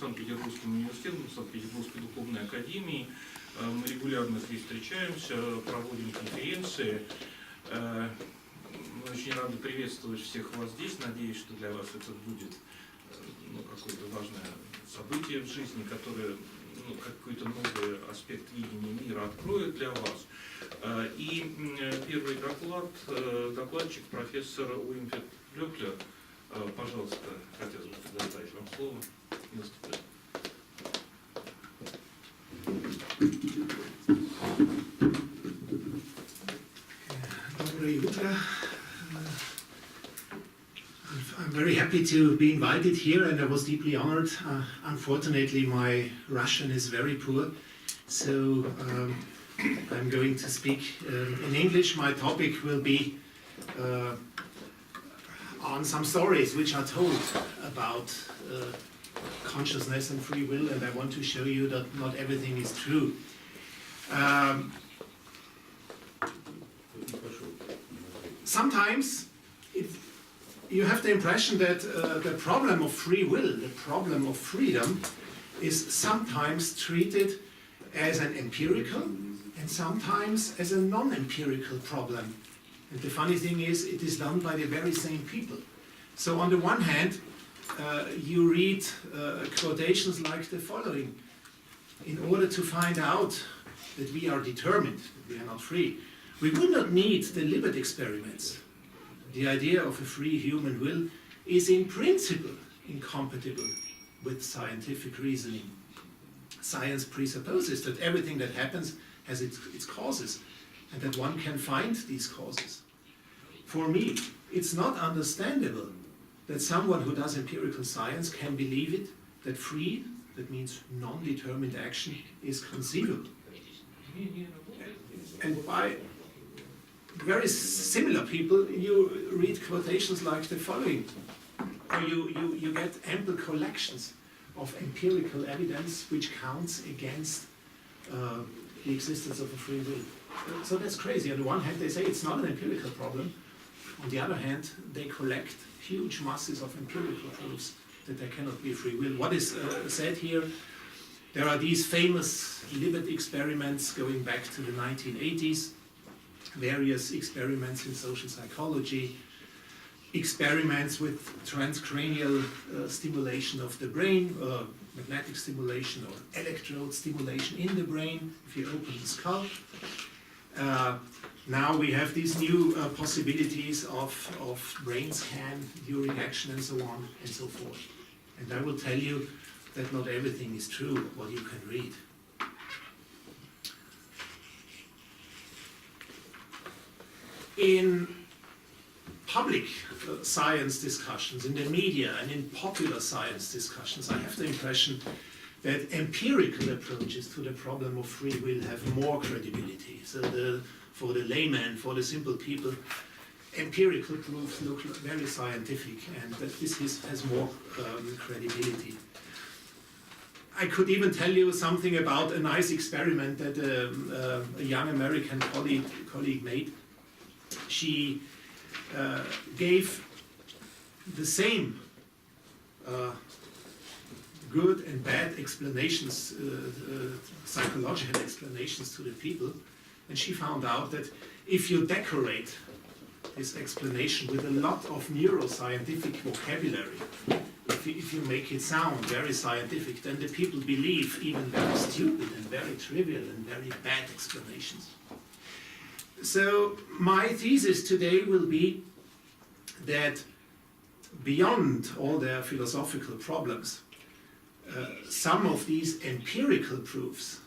Санкт-Петербургским университетом, Санкт-Петербургской духовной академией. Мы регулярно здесь встречаемся, проводим конференции. Мы очень рады приветствовать всех вас здесь. Надеюсь, что для вас это будет какое-то важное событие в жизни, которое какой-то новый аспект видения мира откроет для вас. И первый докладчик, профессор Winfried Löffler. Пожалуйста, хотелось бы предоставить вам слово. Доброе утро. I'm very happy to be invited here, and I was deeply honored. Unfortunately, my Russian is very poor, so I'm going to speak in English. My topic will be on some stories which are told about consciousness and free will, and I want to show you that not everything is true. Sometimes you have the impression that the problem of free will, the problem of freedom, is sometimes treated as an empirical and sometimes as a non-empirical problem. And the funny thing is, it is done by the very same people. So on the one hand, you read quotations like the following: in order to find out that we are determined, that we are not free, we would not need the Libet experiments. The idea of a free human will is in principle incompatible with scientific reasoning. Science presupposes that everything that happens has its causes, and that one can find these causes. For me, it's not understandable that someone who does empirical science can believe it, that free, that means non-determined action, is conceivable. And by very similar people, you read quotations like the following, or you get ample collections of empirical evidence which counts against the existence of a free will. So that's crazy. On the one hand, they say it's not an empirical problem. On the other hand, they collect huge masses of empirical proofs that there cannot be free will. What is said here? There are these famous Libet experiments going back to the 1980s, various experiments in social psychology, experiments with transcranial stimulation of the brain, magnetic stimulation or electrode stimulation in the brain if you open the skull. Now we have these new possibilities of brain scan during action and so on and so forth. And I will tell you that not everything is true, what you can read. In public science discussions, in the media and in popular science discussions, I have the impression that empirical approaches to the problem of free will have more credibility. So for the layman, for the simple people, empirical proofs look very scientific, and that this has more credibility. I could even tell you something about a nice experiment that a young American colleague made. She gave the same good and bad explanations, psychological explanations to the people, and she found out that if you decorate this explanation with a lot of neuroscientific vocabulary, if you make it sound very scientific, then the people believe even very stupid and very trivial and very bad explanations. So my thesis today will be that beyond all their philosophical problems, some of these empirical proofs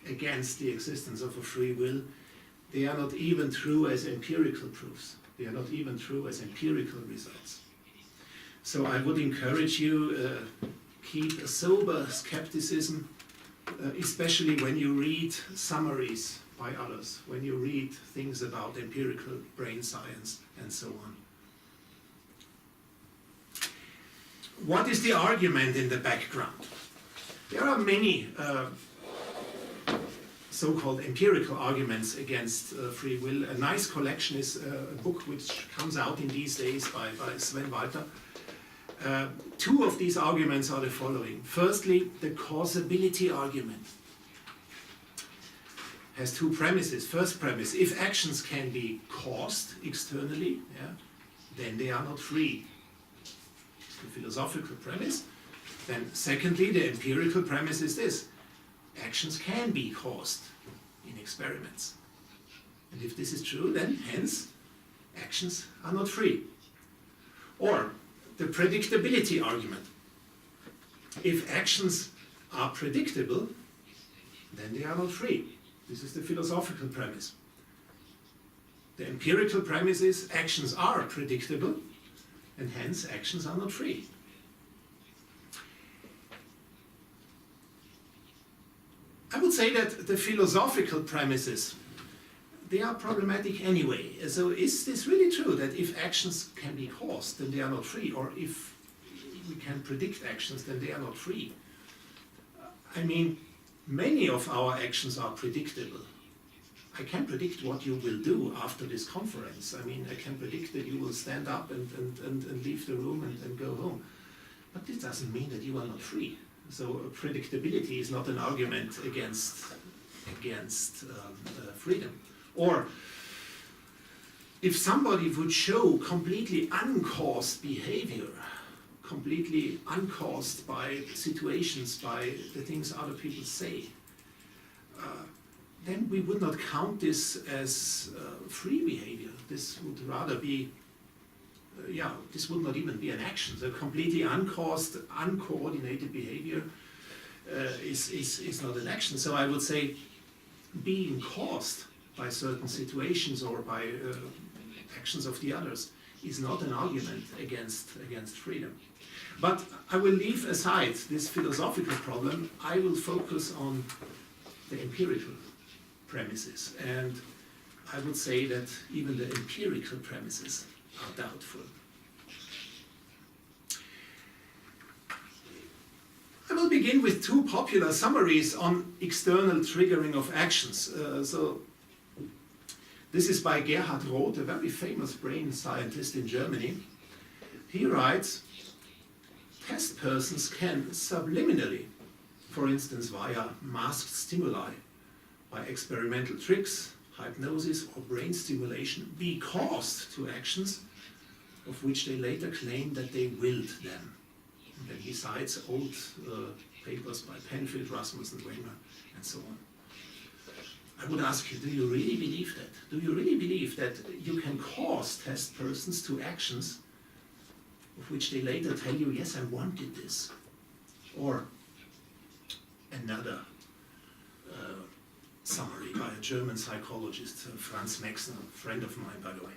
against the existence of a free will, they are not even true as empirical proofs. They are not even true as empirical results. So I would encourage you keep a sober skepticism, especially when you read summaries by others, when you read things about empirical brain science and so on. What is the argument in the background? There are many so-called empirical arguments against free will. A nice collection is a book which comes out in these days by Sven Walter. Two of these arguments are the following. Firstly, the causability argument has two premises. First premise, if actions can be caused externally, yeah, then they are not free. The philosophical premise. Then secondly, the empirical premise is this. Actions can be caused in experiments. And if this is true, then hence actions are not free. Or the predictability argument. If actions are predictable, then they are not free. This is the philosophical premise. The empirical premise is actions are predictable, and hence actions are not free. I would say that the philosophical premises, they are problematic anyway. So is this really true that if actions can be caused, then they are not free? Or if we can predict actions, then they are not free? I mean, many of our actions are predictable. I can predict what you will do after this conference. I mean, I can predict that you will stand up and leave the room and go home. But this doesn't mean that you are not free. So predictability is not an argument against freedom. Or if somebody would show completely uncaused behavior, completely uncaused by situations, by the things other people say, then we would not count this as free behavior. This would rather be, this would not even be an action. So completely uncaused, uncoordinated behavior is not an action. So I would say being caused by certain situations or by actions of the others is not an argument against freedom. But I will leave aside this philosophical problem. I will focus on the empirical premises, and I would say that even the empirical premises are doubtful. I will begin with two popular summaries on external triggering of actions. So this is by Gerhard Roth, a very famous brain scientist in Germany. He writes, test persons can subliminally, for instance via masked stimuli, by experimental tricks, hypnosis or brain stimulation, be caused to actions of which they later claim that they willed them. And then he cites old papers by Penfield, Rasmussen, Wenger, and so on. I would ask you, do you really believe that? Do you really believe that you can cause test persons to actions of which they later tell you, yes, I wanted this? Or another summary by a German psychologist, Franz Mexner, a friend of mine, by the way.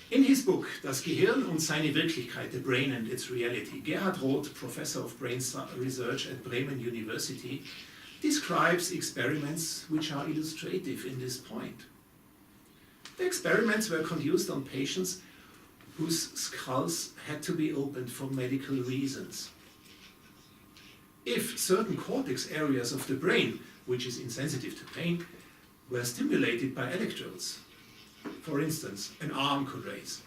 In his book, Das Gehirn und seine Wirklichkeit, The Brain and Its Reality, Gerhard Roth, professor of brain research at Bremen University, describes experiments which are illustrative in this point. The experiments were conducted on patients whose skulls had to be opened for medical reasons. If certain cortex areas of the brain, which is insensitive to pain, were stimulated by electrodes, for instance, an arm could raise,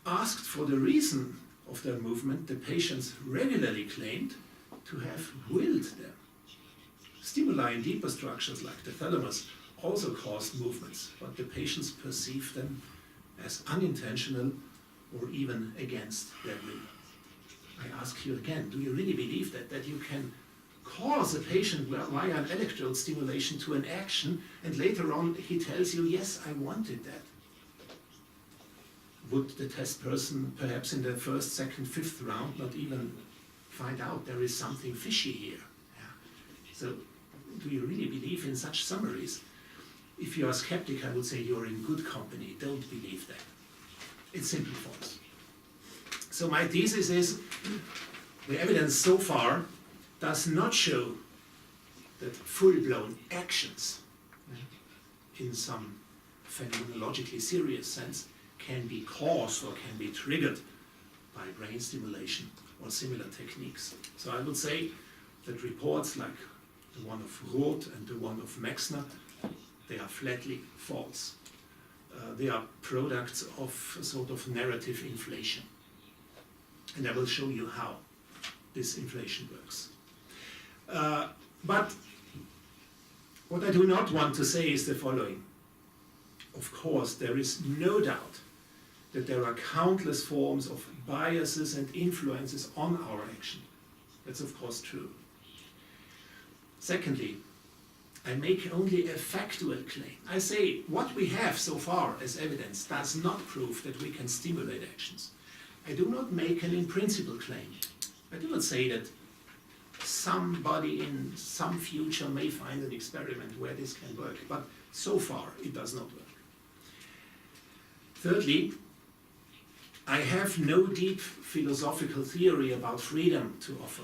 asked for the reason of their movement, the patients regularly claimed to have willed them. Stimuli in deeper structures like the thalamus also caused movements, but the patients perceived them as unintentional or even against their will. I ask you again, do you really believe that you can cause a patient via an electrode stimulation to an action and later on he tells you, yes, I wanted that? Would the test person perhaps in the first, second, fifth round not even find out there is something fishy here? Yeah. So do you really believe in such summaries? If you are skeptic, I would say you're in good company. Don't believe that. It's simply false. So my thesis is the evidence so far does not show that full-blown actions in some phenomenologically serious sense can be caused or can be triggered by brain stimulation or similar techniques. So I would say that reports like the one of Roth and the one of Mexner, they are flatly false. They are products of a sort of narrative inflation. And I will show you how this inflation works. But what I do not want to say is the following. Of course, there is no doubt that there are countless forms of biases and influences on our action. That's of course true. Secondly, I make only a factual claim. I say what we have so far as evidence does not prove that we can stimulate actions. I do not make an in principle claim. I do not say that somebody in some future may find an experiment where this can work, but so far it does not work. Thirdly, I have no deep philosophical theory about freedom to offer.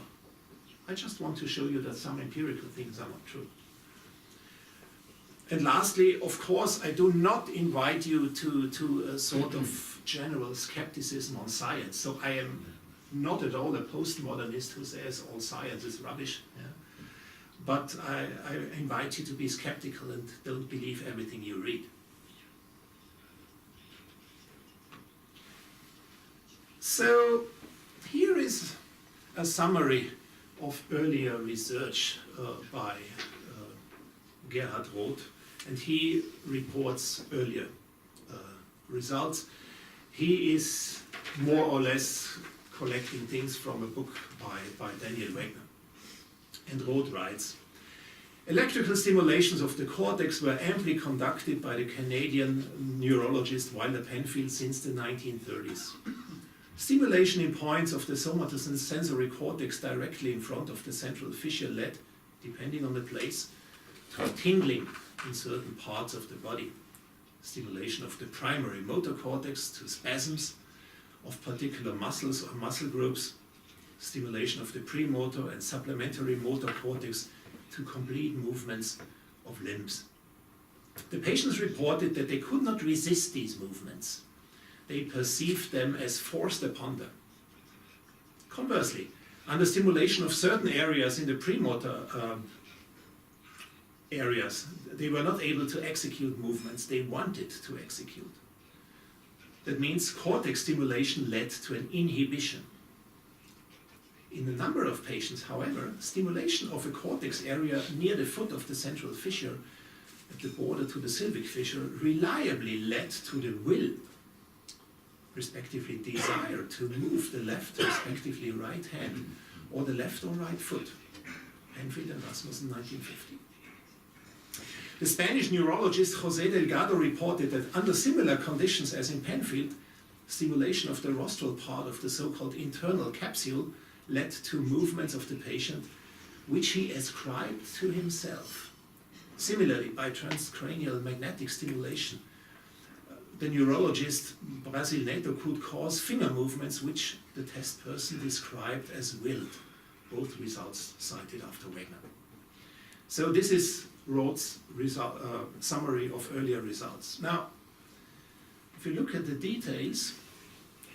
I just want to show you that some empirical things are not true. And lastly, of course, I do not invite you to a sort of general skepticism on science. So I am not at all a postmodernist who says all science is rubbish. Yeah? But I invite you to be skeptical and don't believe everything you read. So here is a summary of earlier research by Gerhard Roth, and he reports earlier results. He is more or less collecting things from a book by Daniel Wegner. And Roth writes, electrical stimulations of the cortex were amply conducted by the Canadian neurologist Wilder Penfield since the 1930s. Stimulation in points of the somatosensory cortex directly in front of the central fissure led, depending on the place, to tingling in certain parts of the body. Stimulation of the primary motor cortex to spasms of particular muscles or muscle groups. Stimulation of the premotor and supplementary motor cortex to complete movements of limbs. The patients reported that they could not resist these movements. They perceived them as forced upon them. Conversely, under stimulation of certain areas in the premotor areas, they were not able to execute movements they wanted to execute. That means cortex stimulation led to an inhibition. In a number of patients, however, stimulation of a cortex area near the foot of the central fissure, at the border to the sylvic fissure, reliably led to the will, respectively desire, to move the left, respectively right hand, or the left or right foot. Winfried and Rasmussen, 1950. The Spanish neurologist José Delgado reported that under similar conditions as in Penfield, stimulation of the rostral part of the so-called internal capsule led to movements of the patient which he ascribed to himself. Similarly, by transcranial magnetic stimulation, the neurologist Brasil Neto could cause finger movements which the test person described as willed. Both results cited after Wegner. So this is Roth's summary of earlier results. Now, if you look at the details,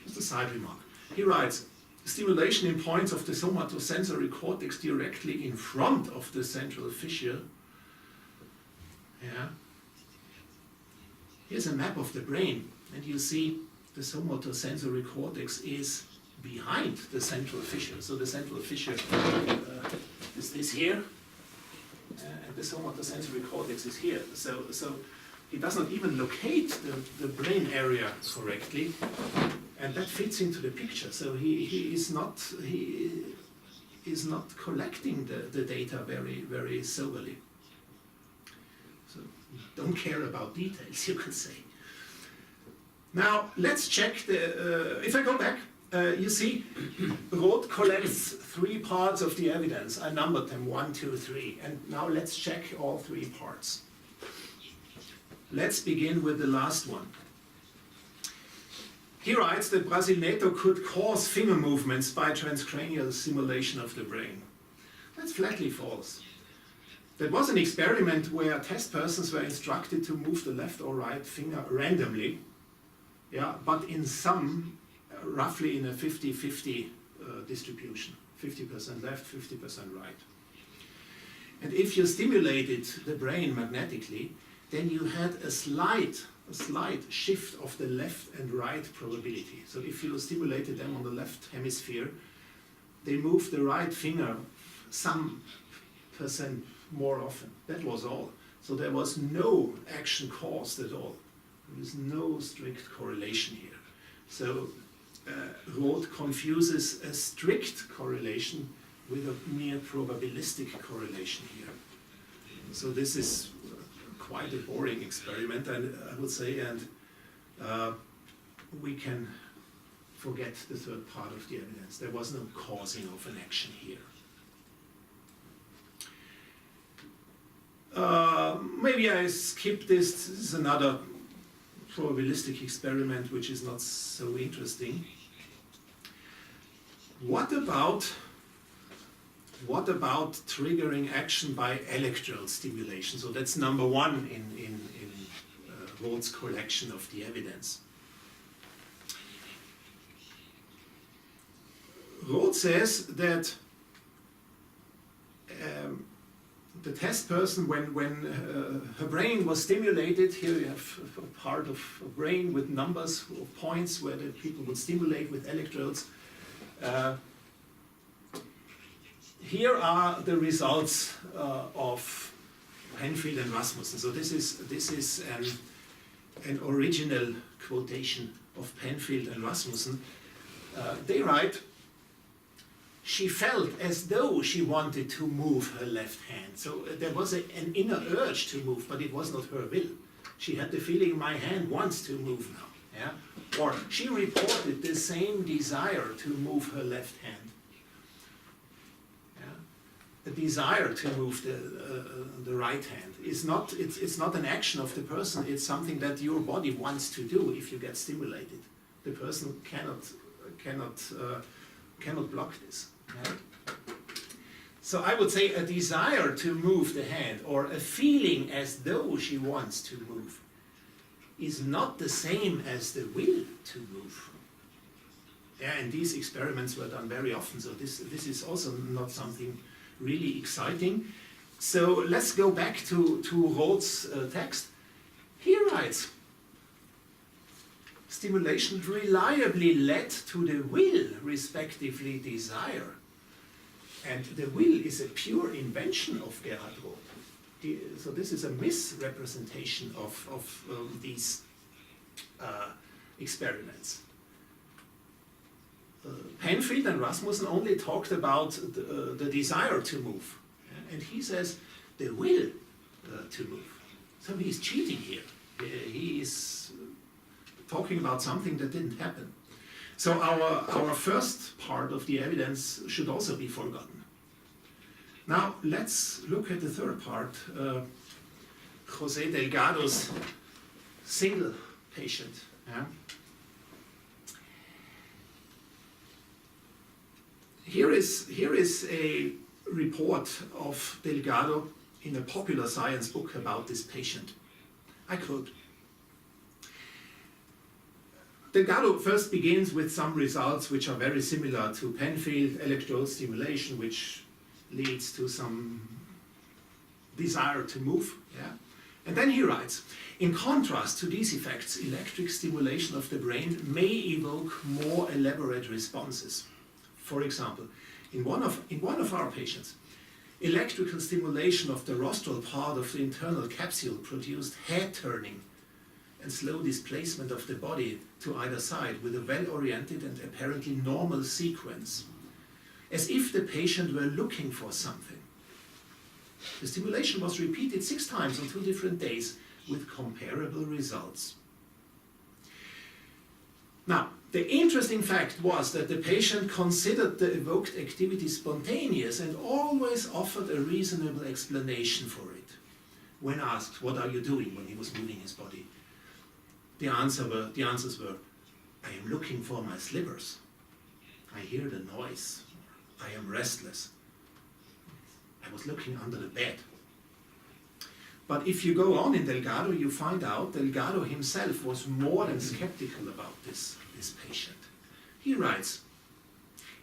just a side remark. He writes, stimulation in points of the somatosensory cortex directly in front of the central fissure. Yeah. Here's a map of the brain, and you see the somatosensory cortex is behind the central fissure. So the central fissure is this here, and the somatosensory cortex is here. So he does not even locate the brain area correctly, and that fits into the picture. So he is not collecting the data very soberly. So don't care about details, you could say. Now let's check if I go back, you see, Roth collects 3 parts of the evidence. I numbered them 1, 2, 3, and now let's check all 3 parts. Let's begin with the last one. He writes that Brasil Neto could cause finger movements by transcranial stimulation of the brain. That's flatly false. There was an experiment where test persons were instructed to move the left or right finger randomly, yeah, but in some, roughly in a 50-50 distribution, 50% left, 50% right. And if you stimulated the brain magnetically, then you had a slight slight shift of the left and right probability. So if you stimulated them on the left hemisphere, they moved the right finger some percent more often. That was all. So there was no action caused at all. There is no strict correlation here. So Roth confuses a strict correlation with a mere probabilistic correlation here. So this is quite a boring experiment, and I would say, and we can forget the third part of the evidence. There was no causing of an action here. Maybe I skip this. This is another probabilistic experiment which is not so interesting. What about triggering action by electrode stimulation? So that's number one in Roth's collection of the evidence. Roth says that the test person, when her brain was stimulated, here you have a part of a brain with numbers of points where the people would stimulate with electrodes. Here are the results of Winfried and Rasmussen. So this is an original quotation of Penfield and Rasmussen. They write, "She felt as though she wanted to move her left hand." So there was an inner urge to move, but it was not her will. She had the feeling, my hand wants to move now. Yeah? Or she reported the same desire to move her left hand. Yeah? The desire to move the right hand is not, it's not an action of the person, it's something that your body wants to do if you get stimulated. The person cannot block this. Yeah? So I would say a desire to move the hand or a feeling as though she wants to move is not the same as the will to move. Yeah, and these experiments were done very often, so this is also not something really exciting. So let's go back to Roth's text. He writes, "Stimulation reliably led to the will, respectively desire." And the will is a pure invention of Gerhard Roth. So this is a misrepresentation of these experiments. Penfield and Rasmussen only talked about the desire to move. And he says the will to move. So he's cheating here. He is talking about something that didn't happen. So our first part of the evidence should also be forgotten. Now let's look at the third part, José Delgado's single patient. Yeah? Here is a report of Delgado in a popular science book about this patient. I quote, Delgado first begins with some results which are very similar to Penfield electrode stimulation, which leads to some desire to move. Yeah? And then he writes, in contrast to these effects, electric stimulation of the brain may evoke more elaborate responses. For example, in one of our patients, electrical stimulation of the rostral part of the internal capsule produced head turning and slow displacement of the body to either side with a well-oriented and apparently normal sequence, as if the patient were looking for something. The stimulation was repeated 6 times on 2 different days with comparable results. Now, the interesting fact was that the patient considered the evoked activity spontaneous and always offered a reasonable explanation for it. When asked, what are you doing, when he was moving his body, the answers were, I am looking for my slippers. I hear the noise. I am restless. I was looking under the bed. But if you go on in Delgado, you find out Delgado himself was more than skeptical about this patient. He writes,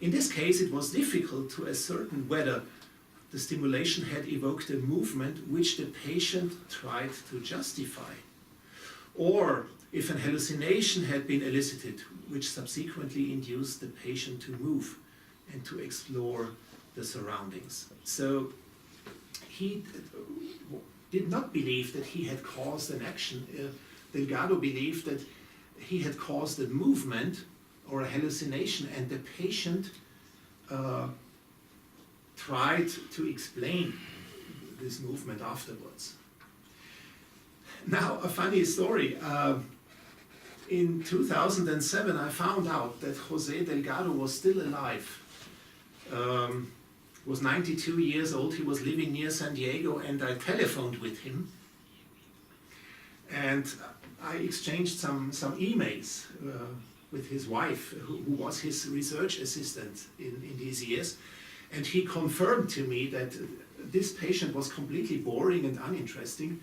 in this case it was difficult to ascertain whether the stimulation had evoked a movement which the patient tried to justify, or if an hallucination had been elicited, which subsequently induced the patient to move and to explore the surroundings. So he did not believe that he had caused an action. Delgado believed that he had caused a movement or a hallucination, and the patient tried to explain this movement afterwards. Now, a funny story. In 2007, I found out that José Delgado was still alive. Was 92 years old. He was living near San Diego, and I telephoned with him. And I exchanged some emails with his wife, who was his research assistant in these years. And he confirmed to me that this patient was completely boring and uninteresting.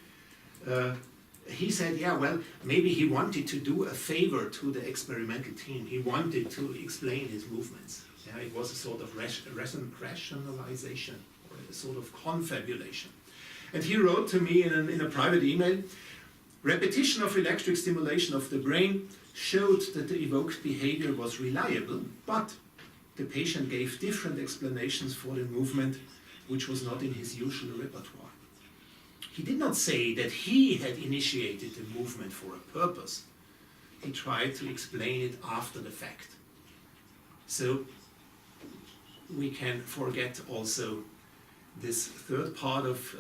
He said, yeah, well, maybe he wanted to do a favor to the experimental team. He wanted to explain his movements. Yeah, it was a sort of rationalization, or a sort of confabulation. And he wrote to me in a private email, repetition of electric stimulation of the brain showed that the evoked behavior was reliable, but the patient gave different explanations for the movement, which was not in his usual repertoire. He did not say that he had initiated the movement for a purpose. He tried to explain it after the fact. So we can forget also this third part of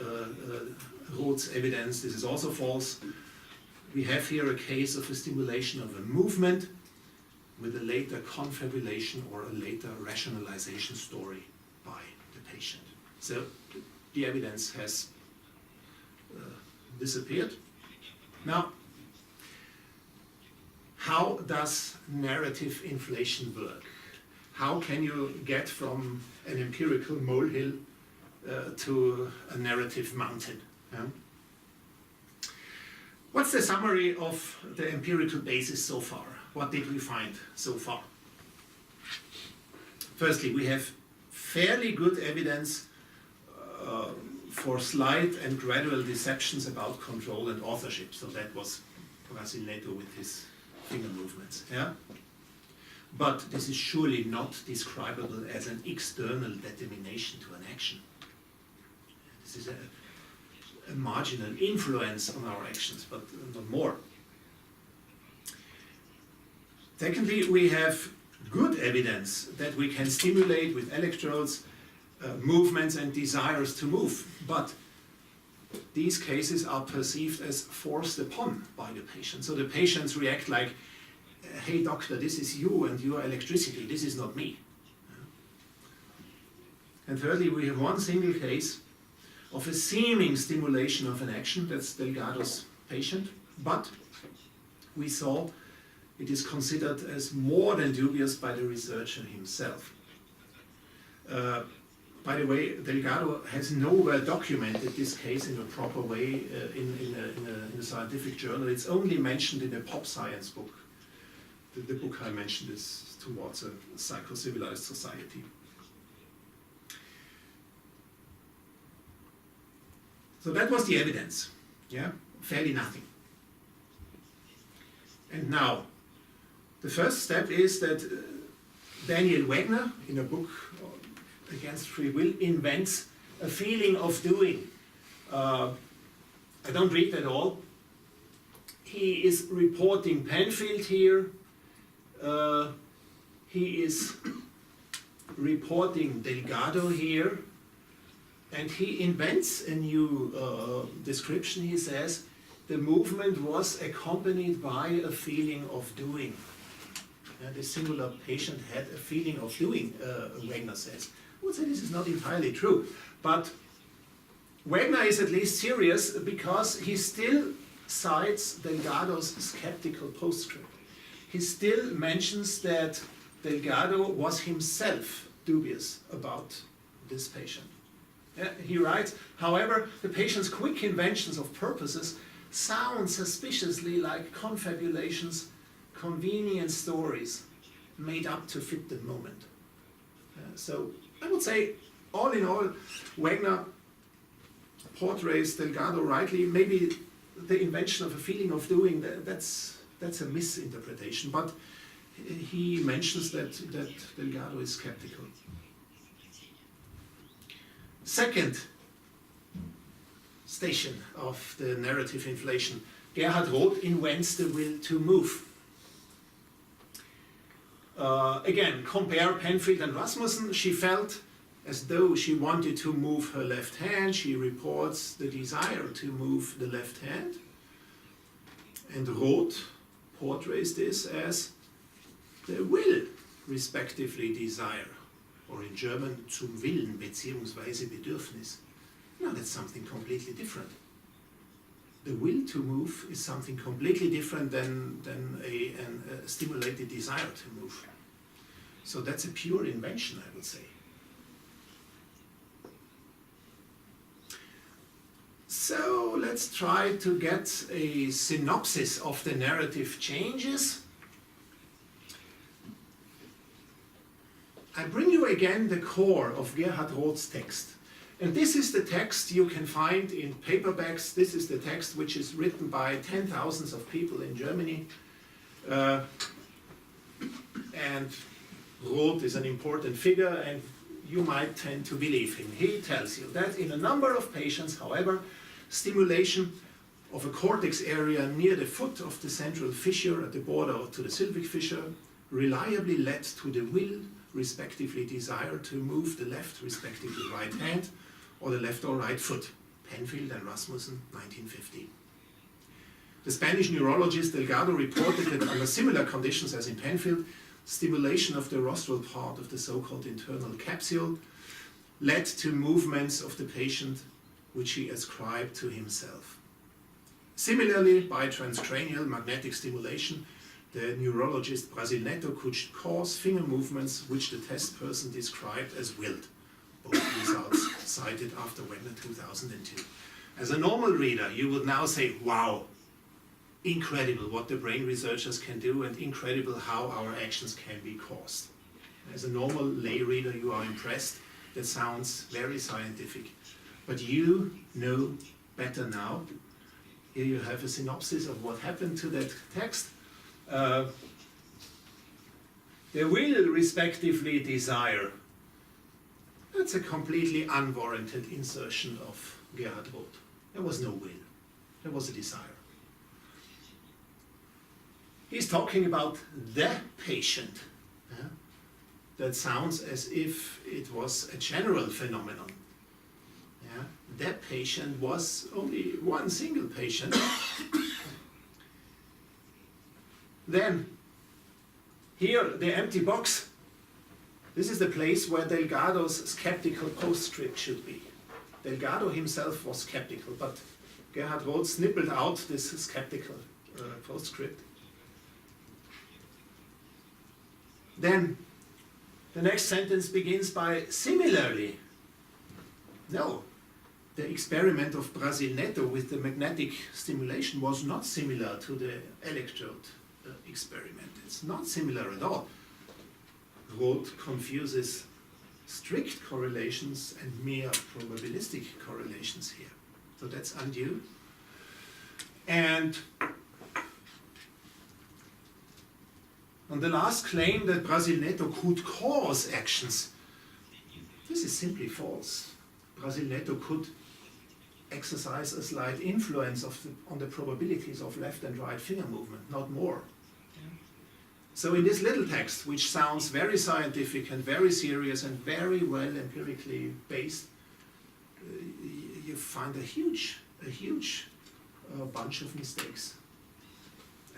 Roth's evidence. This is also false. We have here a case of a stimulation of a movement with a later confabulation or a later rationalization story by the patient. So the evidence has disappeared. Now, how does narrative inflation work? How can you get from an empirical molehill to a narrative mountain? Yeah? What's the summary of the empirical basis so far? What did we find so far? Firstly, we have fairly good evidence for slight and gradual deceptions about control and authorship. So that was Brasiletto with his finger movements. Yeah? But this is surely not describable as an external determination to an action. This is a marginal influence on our actions, but not more. Secondly, we have good evidence that we can stimulate with electrodes movements and desires to move, but these cases are perceived as forced upon by the patient. So the patients react like, hey doctor, this is you and your electricity, this is not me. And thirdly, we have one single case of a seeming stimulation of an action, that's Delgado's patient, but we saw it is considered as more than dubious by the researcher himself. By the way, Delgado has nowhere documented this case in a proper way in a scientific journal. It's only mentioned in a pop science book. The book I mentioned is Towards a Psycho-Civilized Society. So that was the evidence, yeah? Fairly nothing. And now, the first step is that Daniel Wegner, in a book Against Free Will, invents a feeling of doing. I don't read at all. He is reporting Penfield here. He is reporting Delgado here. And he invents a new description. He says, the movement was accompanied by a feeling of doing. The singular patient had a feeling of doing, Wegner says. I would say this is not entirely true, but Wegner is at least serious because he still cites Delgado's skeptical postscript. He still mentions that Delgado was himself dubious about this patient. He writes, however, the patient's quick inventions of purposes sound suspiciously like confabulations, convenient stories made up to fit the moment. So I would say, all in all, Wegner portrays Delgado rightly. Maybe the invention of a feeling of doing, that's a misinterpretation. But he mentions that Delgado is skeptical. Second station of the narrative inflation, Gerhard Roth invents the will to move. Again, compare Penfield and Rasmussen. She felt as though she wanted to move her left hand. She reports the desire to move the left hand. And Roth portrays this as the will, respectively desire. Or in German, zum Willen beziehungsweise Bedürfnis. No, that's something completely different. The will to move is something completely different than a stimulated desire to move. So that's a pure invention, I would say. So let's try to get a synopsis of the narrative changes. I bring you again the core of Gerhard Roth's text. And this is the text you can find in paperbacks. This is the text which is written by 10,000s of people in Germany. And Roth is an important figure, and you might tend to believe him. He tells you that in a number of patients, however, stimulation of a cortex area near the foot of the central fissure at the border to the sylvic fissure reliably led to the will, respectively desire, to move the left, respectively right hand, or the left or right foot. Penfield and Rasmussen, 1950. The Spanish neurologist Delgado reported that under similar conditions as in Penfield, stimulation of the rostral part of the so-called internal capsule led to movements of the patient which he ascribed to himself. Similarly, by transcranial magnetic stimulation, the neurologist Brasilnetto could cause finger movements which the test person described as willed. Both results cited after Wagner 2002. As a normal reader, you would now say, wow, incredible what the brain researchers can do and incredible how our actions can be caused. As a normal lay reader, you are impressed. That sounds very scientific. But you know better now. Here you have a synopsis of what happened to that text. The will, respectively, desire. That's a completely unwarranted insertion of Gerhard Roth. There was no will. There was a desire. He's talking about the patient. Yeah? That sounds as if it was a general phenomenon. Yeah? The patient was only one single patient. Then, here, the empty box. This is the place where Delgado's skeptical postscript should be. Delgado himself was skeptical, but Gerhard Roth snippled out this skeptical postscript. Then, the next sentence begins by similarly. No, the experiment of Brasilnetto with the magnetic stimulation was not similar to the electrode experiment. It's not similar at all. Roth confuses strict correlations and mere probabilistic correlations here. So that's undue. And on the last claim that Brasilnetto could cause actions, this is simply false. Brasilnetto could exercise a slight influence on the probabilities of left and right finger movement, not more. So in this little text, which sounds very scientific and very serious and very well empirically based, you find a huge bunch of mistakes,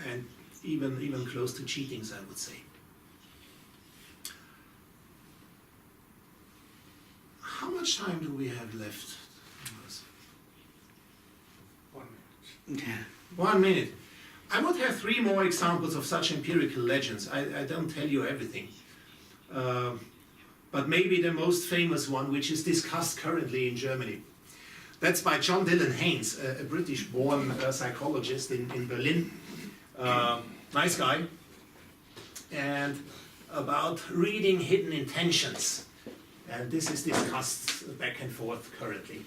and even close to cheatings, I would say. How much time do we have left? 1 minute. 1 minute. I would have 3 more examples of such empirical legends. I don't tell you everything. But maybe the most famous one, which is discussed currently in Germany. That's by John Dylan Haynes, a British-born psychologist in Berlin. Nice guy. And about reading hidden intentions. And this is discussed back and forth currently.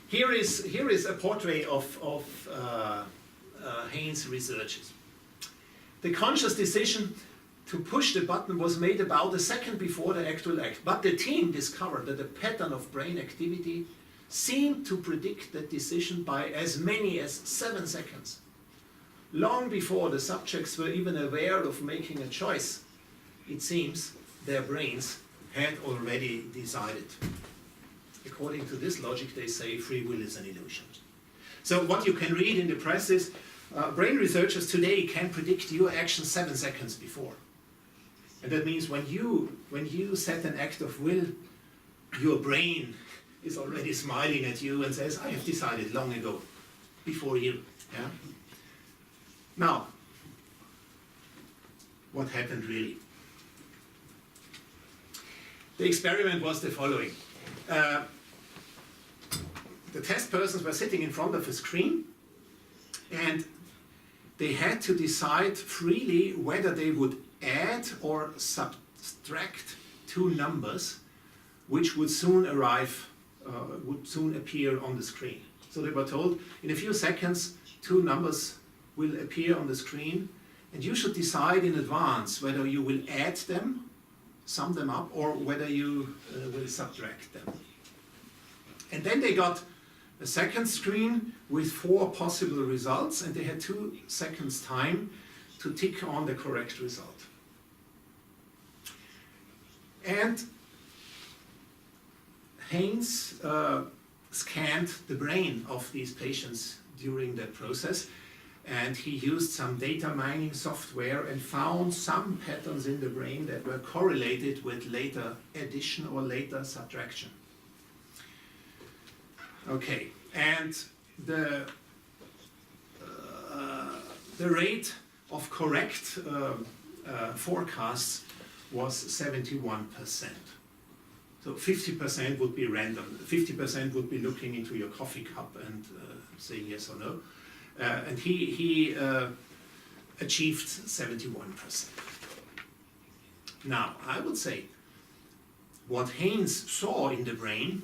Here is a portrait of Haynes' researches. The conscious decision to push the button was made about a second before the actual act, but the team discovered that a pattern of brain activity seemed to predict that decision by as many as 7 seconds. Long before the subjects were even aware of making a choice, it seems their brains had already decided. According to this logic, they say free will is an illusion. So what you can read in the press is brain researchers today can predict your action 7 seconds before. And that means when you set an act of will, your brain is already smiling at you and says, I have decided long ago, before you. Yeah? Now, what happened really? The experiment was the following. The test persons were sitting in front of a screen, and they had to decide freely whether they would add or subtract two numbers which would soon appear on the screen. So they were told, in a few seconds, two numbers will appear on the screen, and you should decide in advance whether you will add them, sum them up, or whether you will subtract them. And then they got a second screen with 4 possible results, and they had 2 seconds time to tick on the correct result. And Haynes scanned the brain of these patients during that process, and he used some data mining software and found some patterns in the brain that were correlated with later addition or later subtraction. Okay, and the rate of correct forecasts was 71%. So 50% would be random. 50% would be looking into your coffee cup and saying yes or no. And he achieved 71%. Now, I would say what Haynes saw in the brain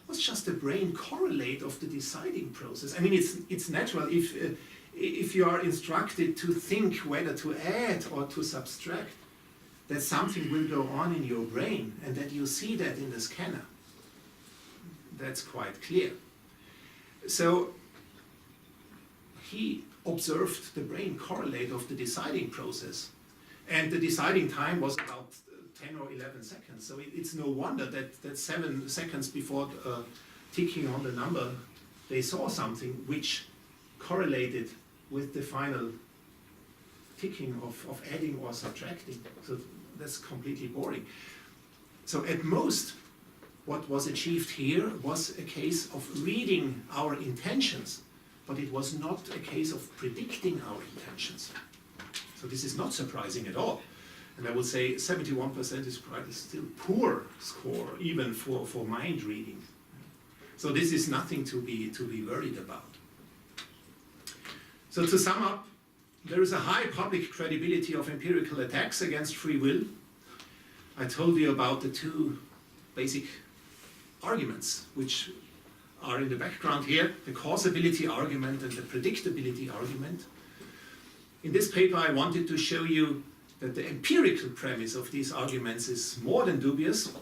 was just the brain correlate of the deciding process. I mean, it's natural if you are instructed to think whether to add or to subtract, that something will go on in your brain and that you see that in the scanner. That's quite clear. So he observed the brain correlate of the deciding process, and the deciding time was about 10 or 11 seconds. So it's no wonder that 7 seconds before ticking on the number, they saw something which correlated with the final ticking of adding or subtracting. So that's completely boring. So at most, what was achieved here was a case of reading our intentions, but it was not a case of predicting our intentions. So this is not surprising at all. And I would say 71% is quite a still poor score, even for mind reading. So this is nothing to be worried about. So to sum up, there is a high public credibility of empirical attacks against free will. I told you about the 2 basic arguments which are in the background here, the causability argument and the predictability argument. In this paper I wanted to show you that the empirical premise of these arguments is more than dubious.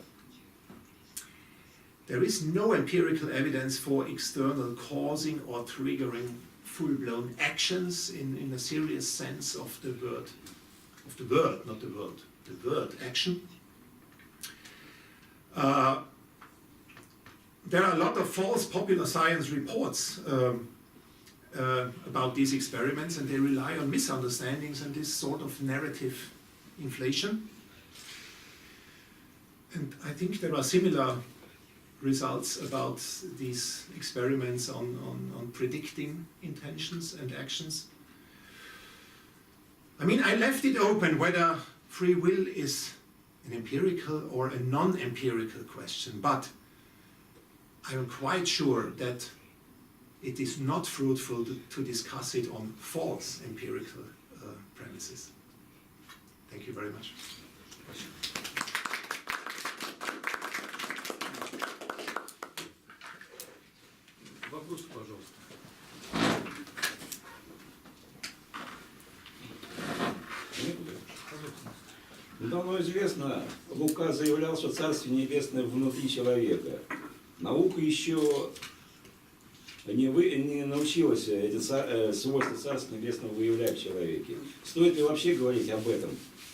There is no empirical evidence for external causing or triggering full-blown actions in a serious sense of the word, not the word, the word action. There are a lot of false popular science reports about these experiments, and they rely on misunderstandings and this sort of narrative inflation. And I think there are similar results about these experiments on predicting intentions and actions. I mean, I left it open whether free will is an empirical or a non-empirical question, but I am quite sure that it is not fruitful to discuss it on false empirical premises. Thank you very much. Давно известно, Лука заявлял, что Царствие Небесное внутри человека. Наука еще не научилась эти свойства Царства Небесного выявлять в человеке. Стоит ли вообще говорить об этом,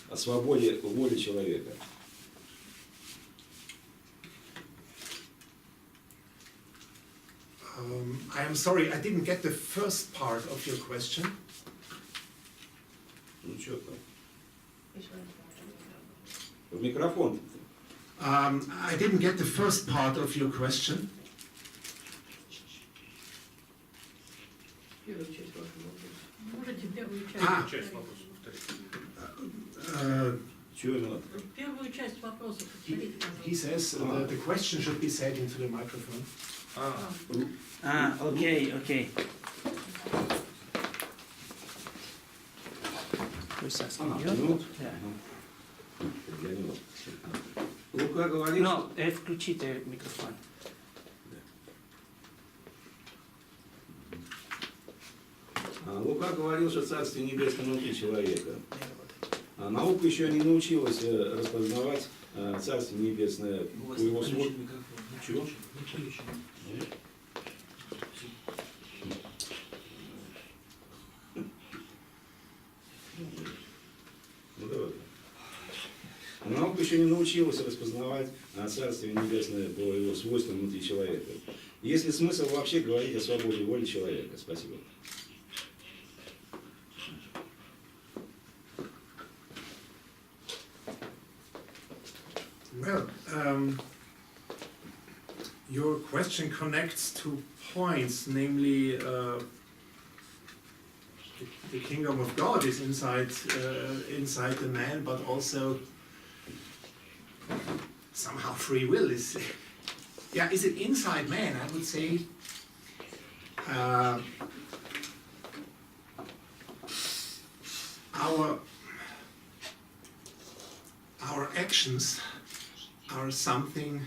о свободе воли человека? I am sorry, I didn't get the first part of your question. Ну что там? В микрофон. I didn't get the first part of your question. Можете первую часть? А. Часть вопроса повторить. Чего надо? Первую часть вопроса повторите, He пожалуйста. says the question should be said into the microphone. Okay. Минут? Да. Лука говорит, Но включите микрофон. Лука говорил, что Царствие Небесное внутри человека. А наука еще не научилась распознавать Царствие Небесное по его свойствам. Чего? Ну давай. Наука еще не научилась распознавать Царствие Небесное по его свойствам внутри человека. Есть ли смысл вообще говорить о свободе воли человека? Спасибо. Well, your question connects two points, namely the kingdom of God is inside the man, but also somehow free will is. Yeah, is it inside man? I would say. Our actions are something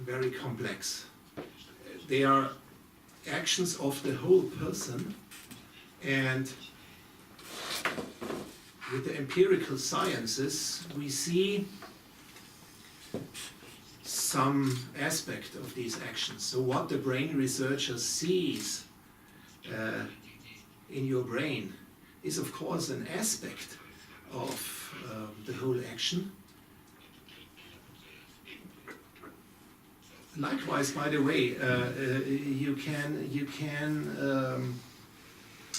very complex. They are actions of the whole person, and with the empirical sciences we see some aspect of these actions. So what the brain researcher sees in your brain is of course an aspect of the whole action. Likewise, by the way, you can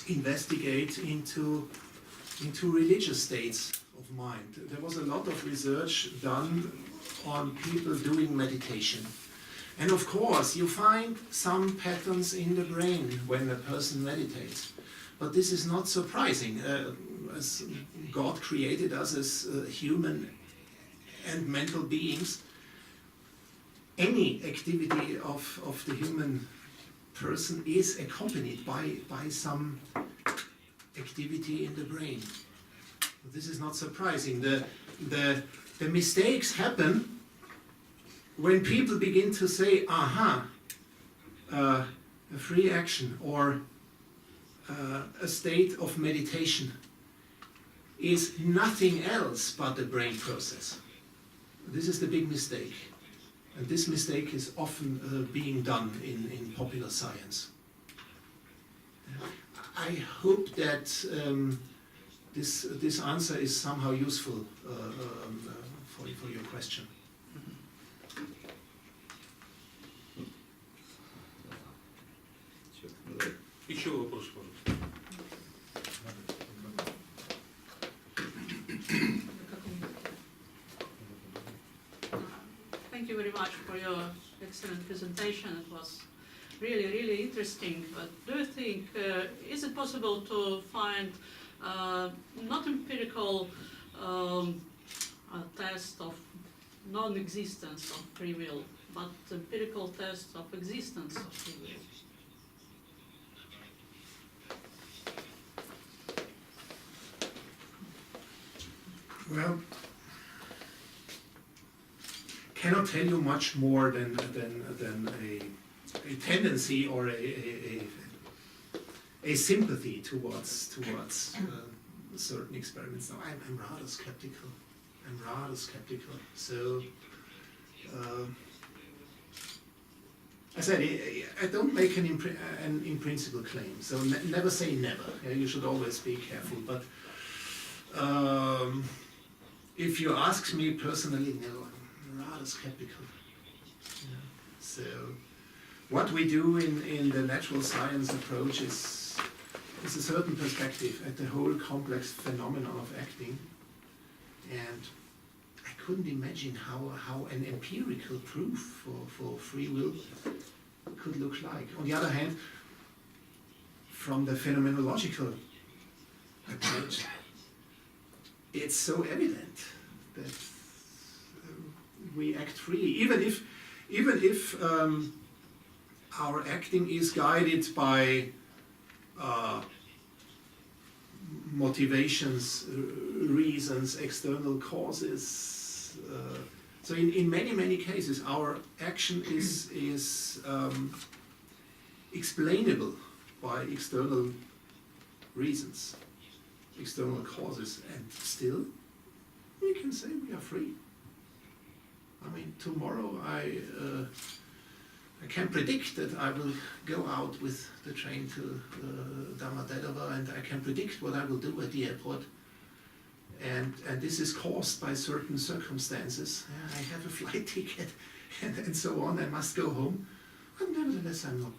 investigate into religious states of mind. There was a lot of research done on people doing meditation, and of course you find some patterns in the brain when a person meditates. But this is not surprising, as God created us as human and mental beings. Any activity of the human person is accompanied by some activity in the brain. This is not surprising. The mistakes happen when people begin to say, aha, a free action or a state of meditation is nothing else but the brain process. This is the big mistake. And this mistake is often being done in popular science. I hope that this answer is somehow useful for your question. Еще вопрос, пожалуйста. Thank you very much for your excellent presentation. It was really, really interesting. But do you think, is it possible to find not empirical test of non-existence of free will, but empirical test of existence of free will? Well, cannot tell you much more than a tendency or a sympathy towards certain experiments. Now I'm rather skeptical. So I said I don't make an in principle claim. So never say never. Yeah, you should always be careful. But if you ask me personally, no, I'm rather skeptical. Yeah. So what we do in the natural science approach is a certain perspective at the whole complex phenomenon of acting, and I couldn't imagine how an empirical proof for free will could look like. On the other hand, from the phenomenological approach, it's so evident that we act freely, even if our acting is guided by motivations, reasons, external causes. So in many cases, our action is explainable by external reasons, external causes, and still we can say we are free. I mean, tomorrow I can predict that I will go out with the train to Domodedovo, and I can predict what I will do at the airport. And this is caused by certain circumstances. I have a flight ticket and so on. I must go home. But nevertheless, I'm not.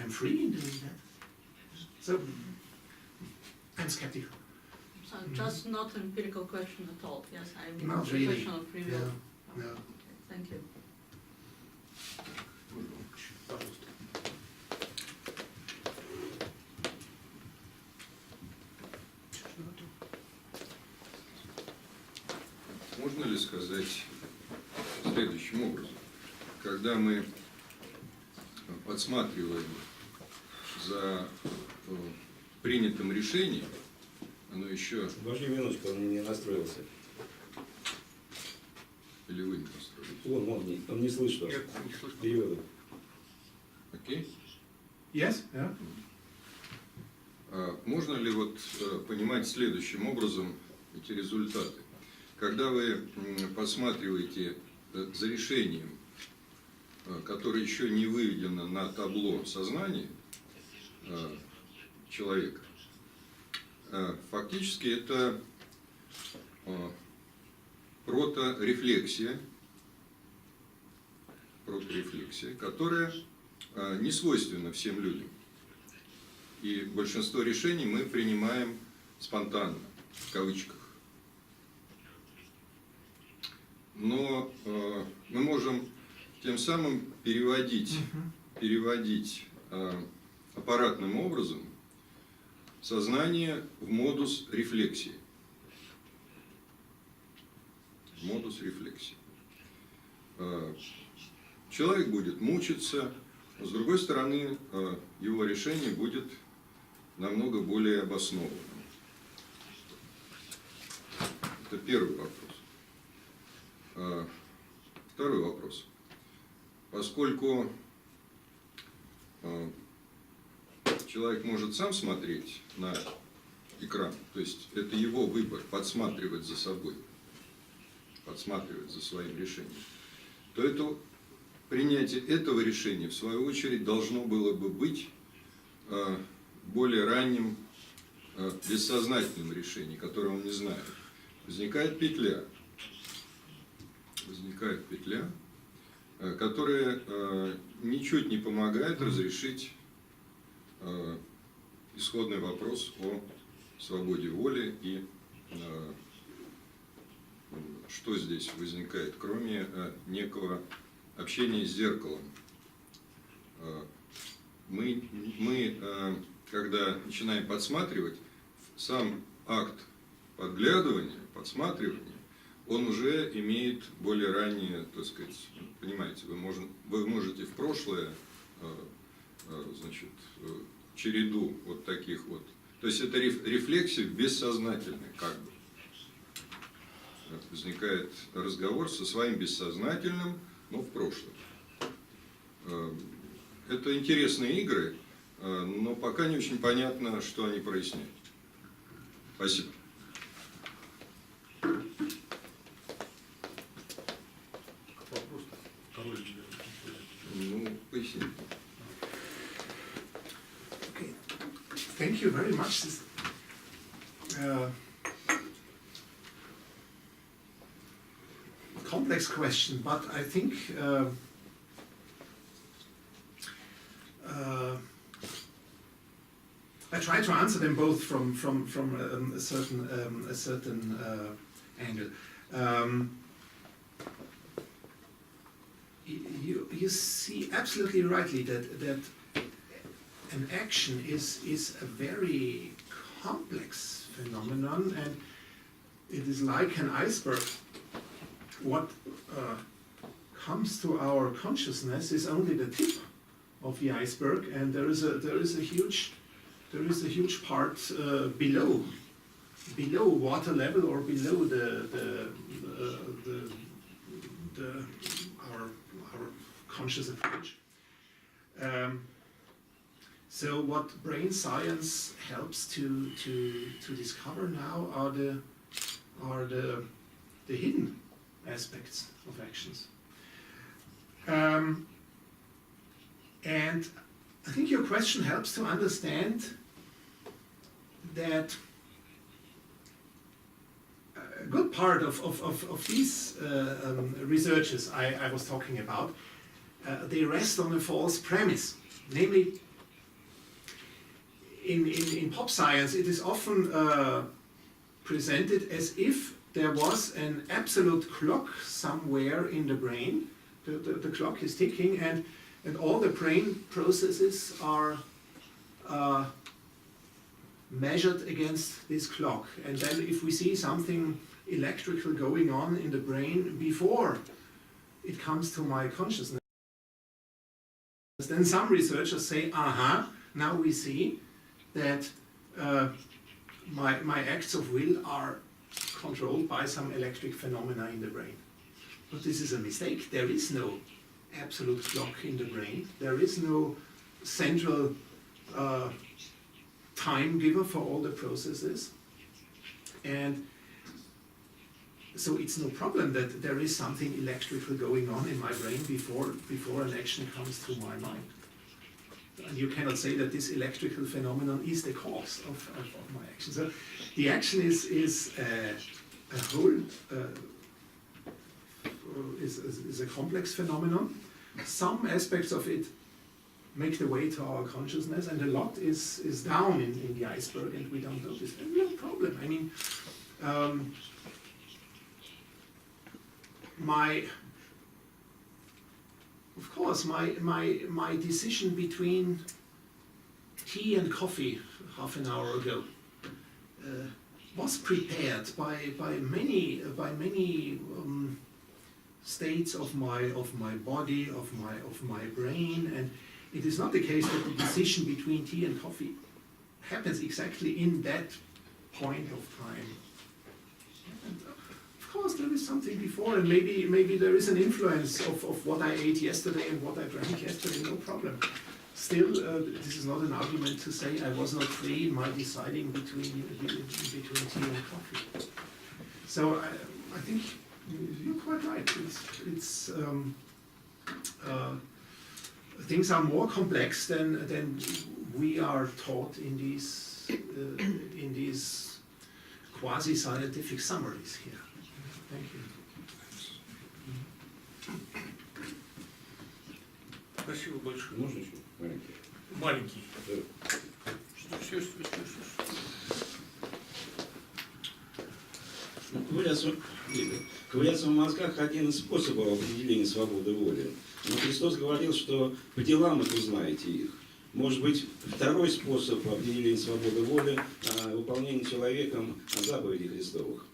I'm free in doing that. So I'm skeptical. So just not an empirical question at all. Yes, I'm Not a really. question of free will. No. Okay, thank you. Можно ли сказать следующим образом? Когда мы подсматриваем за принятым решением, оно еще... Подожди минуточку, он не настроился. Или вы не настроились? Он не слышит вас. не слышно. Перевода. Окей? Yes? Yeah? Можно ли вот понимать следующим образом эти результаты? Когда вы посматриваете за решением, которое еще не выведено на табло сознания человека, фактически это проторефлексия, которая не свойственна всем людям. И большинство решений мы принимаем спонтанно, в кавычках. Но мы можем тем самым переводить аппаратным образом сознание в модус рефлексии. Человек будет мучиться, но с другой стороны его решение будет намного более обоснованным. Это первый вопрос. Второй вопрос. Поскольку человек может сам смотреть на экран, то есть это его выбор, подсматривать за собой, подсматривать за своим решением, то это принятие этого решения, в свою очередь, должно было бы быть более ранним бессознательным решением, которое он не знает. Возникает петля, которая ничуть не помогает разрешить исходный вопрос о свободе воли и что здесь возникает, кроме некого общения с зеркалом. Мы, когда начинаем подсматривать, сам акт подглядывания, подсматривания, он уже имеет более раннее, так сказать, понимаете, вы можете в прошлое, значит, череду вот таких вот, то есть это рефлексия бессознательная, как бы. Возникает разговор со своим бессознательным, но в прошлом. Это интересные игры, но пока не очень понятно, что они проясняют. Спасибо. Вопрос второй. Ну, поясни. Okay. Thank you very much. This, complex question, but I think I try to answer them both from a certain angle. You see absolutely rightly that an action is a very complex phenomenon, and it is like an iceberg. What comes to our consciousness is only the tip of the iceberg, and there is a huge part below water level, or below our conscious approach. So what brain science helps to discover now are the hidden aspects of actions. And I think your question helps to understand that a good part of these researches I was talking about, they rest on a false premise. Namely, in pop science, it is often presented as if there was an absolute clock somewhere in the brain. The clock is ticking, and all the brain processes are measured against this clock. And then if we see something electrical going on in the brain before it comes to my consciousness, then some researchers say, aha, now we see that my acts of will are controlled by some electric phenomena in the brain. But this is a mistake. There is no absolute clock in the brain. There is no central time giver for all the processes. And so it's no problem that there is something electrical going on in my brain before an action comes to my mind. And you cannot say that this electrical phenomenon is the cause of my action. So the action is a whole, is a complex phenomenon. Some aspects of it make the way to our consciousness, and a lot is down in the iceberg, and we don't notice. And no problem. I mean, of course, my decision between tea and coffee half an hour ago was prepared by many states of my body, of my brain, and it is not the case that the decision between tea and coffee happens exactly in that point of time. And of course, there is something before, and maybe there is an influence of what I ate yesterday and what I drank yesterday. No problem. Still, this is not an argument to say I was not free in my deciding between tea and coffee. So I think you're quite right. It's things are more complex than we are taught in these quasi-scientific summaries here. Thank you. Спасибо большое. Можно еще? Маленький. Маленький. Да. Ковыряться в мозгах – один из способов определения свободы воли. Но Христос говорил, что по делам вы узнаете их. Может быть, второй способ определения свободы воли – выполнение человеком заповедей Христовых.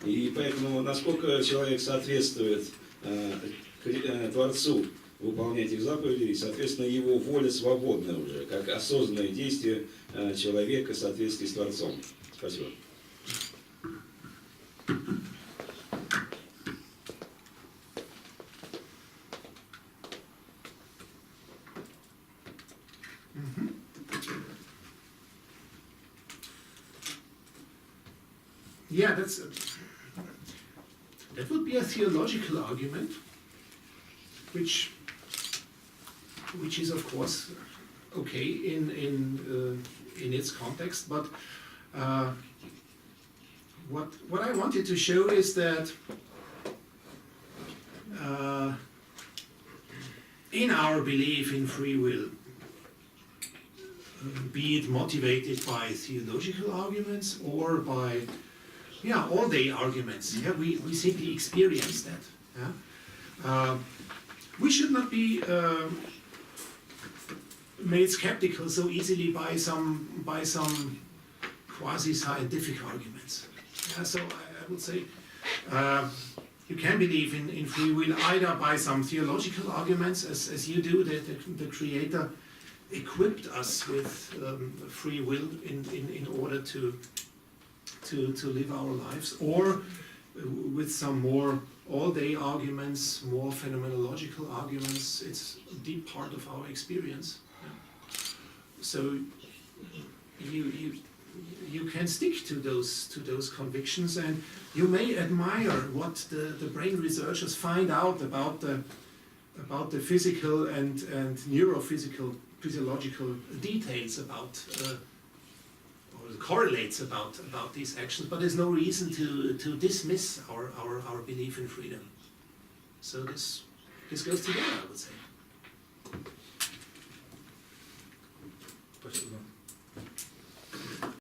И поэтому, насколько человек соответствует Творцу выполнять их заповеди, соответственно, его воля свободна уже, как осознанное действие человека в соответствии с Творцом. Спасибо. Yeah, that would be a theological argument, which is of course okay in its context, but what I wanted to show is that in our belief in free will, be it motivated by theological arguments or by all-day arguments, we simply experience that. We should not be made skeptical so easily by some quasi-scientific arguments. So I would say you can believe in free will either by some theological arguments, as you do, that the Creator equipped us with free will in order to live our lives, or with some more all-day arguments, more phenomenological arguments. It's a deep part of our experience. So you can stick to those convictions, and you may admire what the brain researchers find out about the physical and physiological details about or correlates about these actions, but there's no reason to dismiss our belief in freedom. So this goes together, I would say. Спасибо.